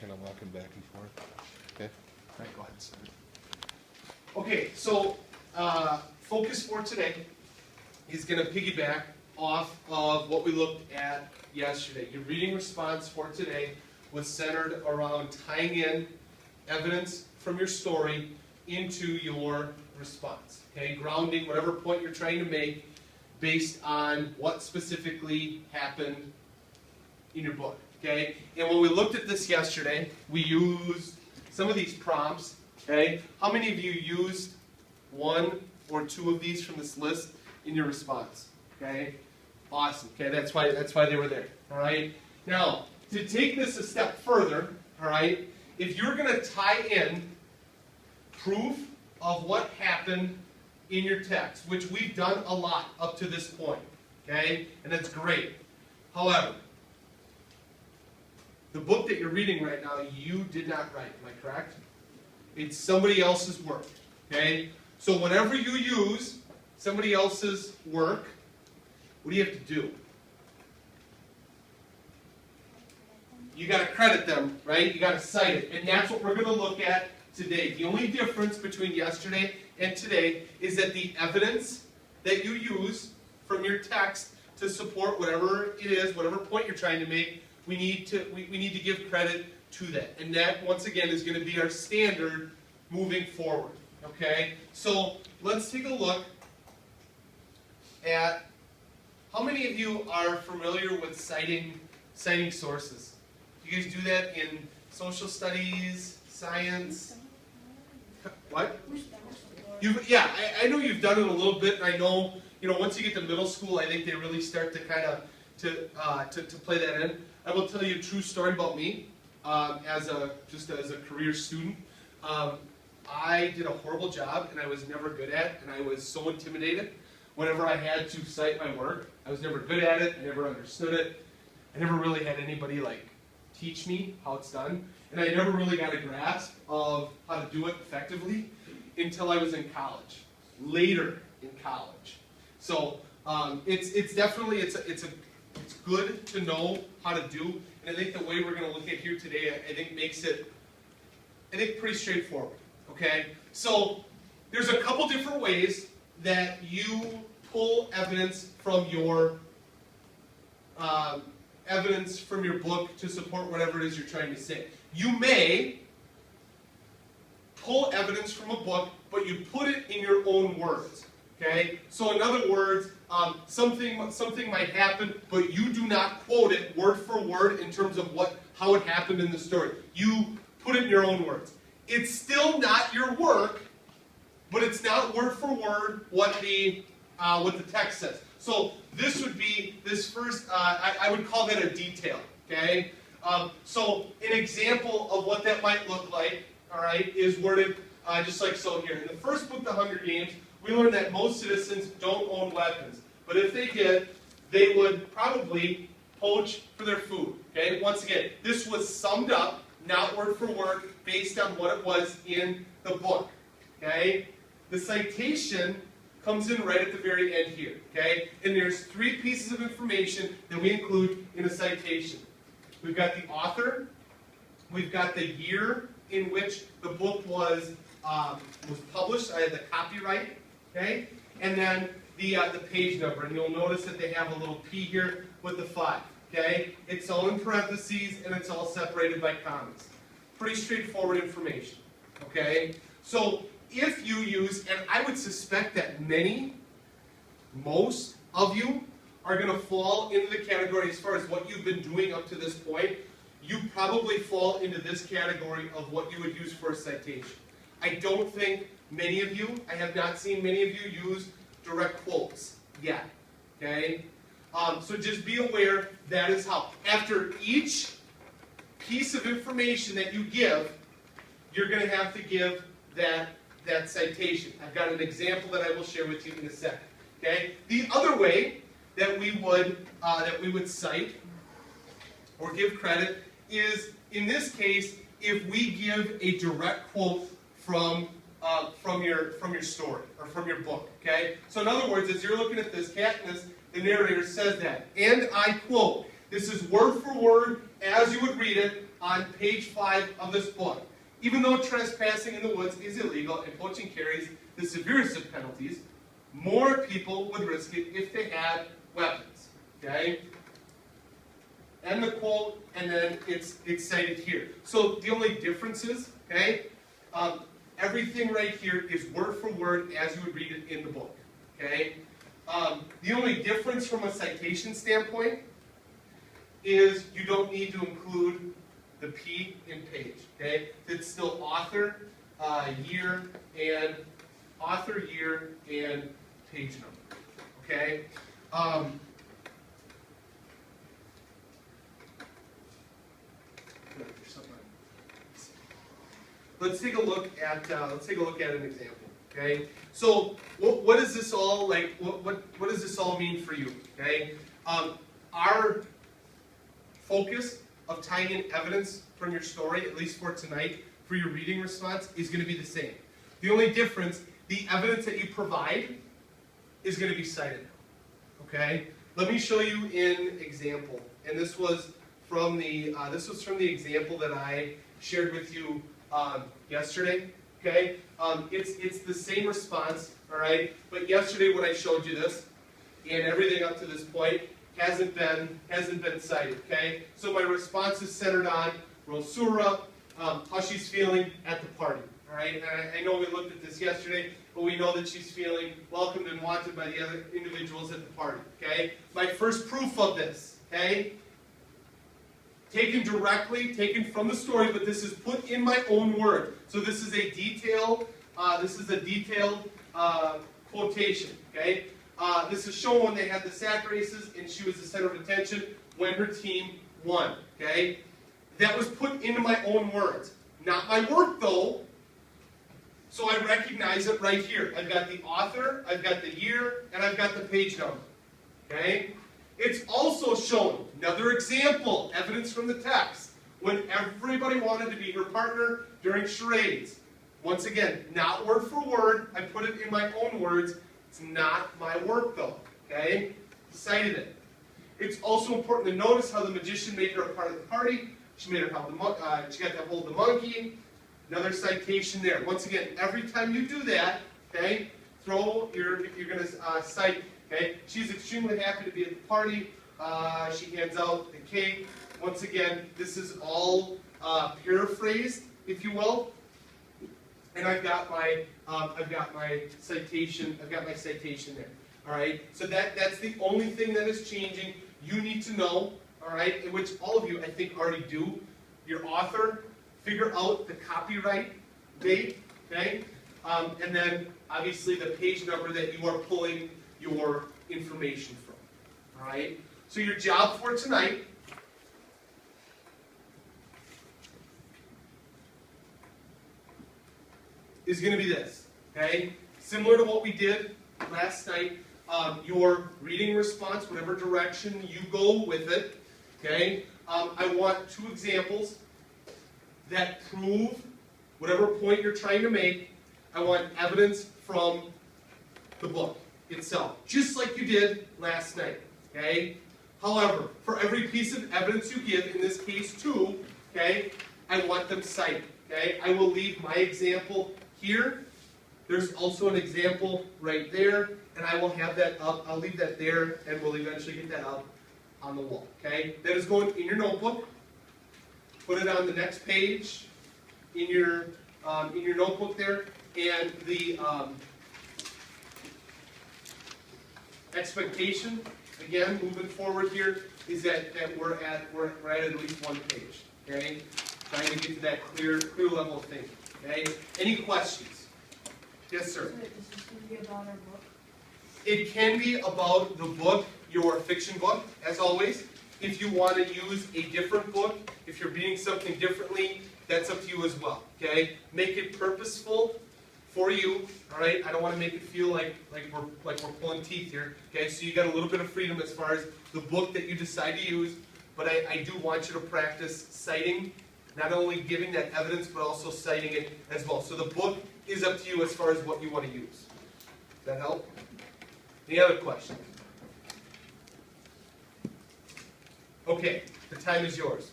kind of walking back and forth. Okay. All right, go ahead, sir. Okay, so focus for today is going to piggyback off of what we looked at yesterday. Your reading response for today was centered around tying in evidence from your story into your response. Okay, grounding whatever point you're trying to make based on what specifically happened in your book. Okay, and when we looked at this yesterday, we used some of these prompts. Okay, how many of you used one or two of these from this list in your response? Okay, awesome. Okay, that's why they were there. All right. Now, to take this a step further, all right, if you're going to tie in proof of what happened in your text, which we've done a lot up to this point, okay, and that's great. However, the book that you're reading right now, you did not write. Am I correct? It's somebody else's work. Okay? So whenever you use somebody else's work, what do you have to do? You got to credit them, right? You got to cite it. And that's what we're going to look at today. The only difference between yesterday and today is that the evidence that you use from your text to support whatever it is, whatever point you're trying to make, we need to give credit to that. And that, once again, is going to be our standard moving forward. Okay? So let's take a look at how many of you are familiar with citing sources. Do you guys do that in social studies, science? What? Yeah, I know you've done it a little bit, and I know, once you get to middle school, I think they really start to kind of to play that in. I will tell you a true story about me as a career student. I did a horrible job, and I was never good at it, and I was so intimidated whenever I had to cite my work. I was never good at it. I never understood it. I never really had anybody teach me how it's done, and I never really got a grasp of how to do it effectively until I was in college, later in college. So it's definitely it's good to know how to do, and I think the way we're going to look at here today, I think makes it, pretty straightforward. Okay, so there's a couple different ways that you pull evidence from your book to support whatever it is you're trying to say. You may pull evidence from a book, but you put it in your own words. Okay? So in other words, something might happen, but you do not quote it word for word in terms of how it happened in the story. You put it in your own words. It's still not your work, but it's not word for word what the text says. So this would be this first. I would call that a detail. Okay. So an example of what that might look like, all right, is worded just like so here. In the first book, The Hunger Games, we learned that most citizens don't own weapons. But if they did, they would probably poach for their food. Okay? Once again, this was summed up, not word for word, based on what it was in the book. Okay? The citation comes in right at the very end here. Okay? And there's three pieces of information that we include in a citation. We've got the author, we've got the year in which the book was published, the copyright, okay, and then the page number. And you'll notice that they have a little P here with the 5. Okay, it's all in parentheses and it's all separated by commas. Pretty straightforward information. Okay, so if you use, and I would suspect that most of you are going to fall into the category as far as what you've been doing up to this point. You probably fall into this category of what you would use for a citation. I don't think many of you, I have not seen many of you use direct quotes yet. Okay? So just be aware that is how. After each piece of information that you give, you're going to have to give that citation. I've got an example that I will share with you in a second. Okay? The other way that we would cite or give credit is, in this case, if we give a direct quote from your story or from your book. Okay. So in other words, as you're looking at this, Katniss, the narrator says that, and I quote. This is word for word as you would read it on page 5 of this book. Even though trespassing in the woods is illegal and poaching carries the severest of penalties, more people would risk it if they had weapons. Okay? And the quote, and then it's cited here. So the only difference is, okay, everything right here is word for word as you would read it in the book. Okay? The only difference from a citation standpoint is you don't need to include the P in page. Okay? It's still author, year, and page number. Okay? Let's take a look at an example. Okay, so what does this all like? What does this all mean for you? Okay, our focus of tying in evidence from your story, at least for tonight, for your reading response, is going to be the same. The only difference, the evidence that you provide is going to be cited. Okay, let me show you an example, and this was from the example that I shared with you yesterday. Okay, it's the same response, all right. But yesterday when I showed you this, and everything up to this point hasn't been cited. Okay, so my response is centered on Rosura, how she's feeling at the party. All right, and I know we looked at this yesterday, but we know that she's feeling welcomed and wanted by the other individuals at the party. Okay, my first proof of this. Okay. Taken from the story, but this is put in my own word. So this is a detailed quotation. Okay, this is shown when they had the sack races, and she was the center of attention when her team won. Okay, that was put into my own words, not my work though. So I recognize it right here. I've got the author, I've got the year, and I've got the page number. Okay. It's also shown, another example, evidence from the text, when everybody wanted to be her partner during charades. Once again, not word for word, I put it in my own words. It's not my work though, okay? Cited it. It's also important to notice how the magician made her a part of the party. She made her she got to hold the monkey. Another citation there. Once again, every time you do that, okay, you're going to cite. Okay, she's extremely happy to be at the party. She hands out the cake. Once again, this is all paraphrased, if you will. And I've got my citation. I've got my citation there. All right. So that's the only thing that is changing. You need to know. All right, in which all of you I think already do. Your author, figure out the copyright date. Okay, and then obviously the page number that you are pulling your information from. All right? So your job for tonight is going to be this. Okay? Similar to what we did last night, your reading response, whatever direction you go with it. Okay? I want 2 examples that prove whatever point you're trying to make. I want evidence from the book itself, just like you did last night. Okay? However, for every piece of evidence you give, in this case 2, okay, I want them cited. Okay? I will leave my example here. There's also an example right there, and I will have that up. I'll leave that there, and we'll eventually get that up on the wall. Okay? That is going in your notebook. Put it on the next page in your notebook there, and the expectation, again, moving forward here, is that we're at least 1 page. Okay, trying to get to that clear level of thinking. Okay, any questions? Yes, sir. So is this going to be about our book? It can be about the book, your fiction book, as always. If you want to use a different book, if you're reading something differently, that's up to you as well. Okay, make it purposeful for you, all right? I don't want to make it feel like we're pulling teeth here, okay? So you got a little bit of freedom as far as the book that you decide to use, but I do want you to practice citing, not only giving that evidence, but also citing it as well. So the book is up to you as far as what you want to use. Does that help? Any other questions? Okay, the time is yours.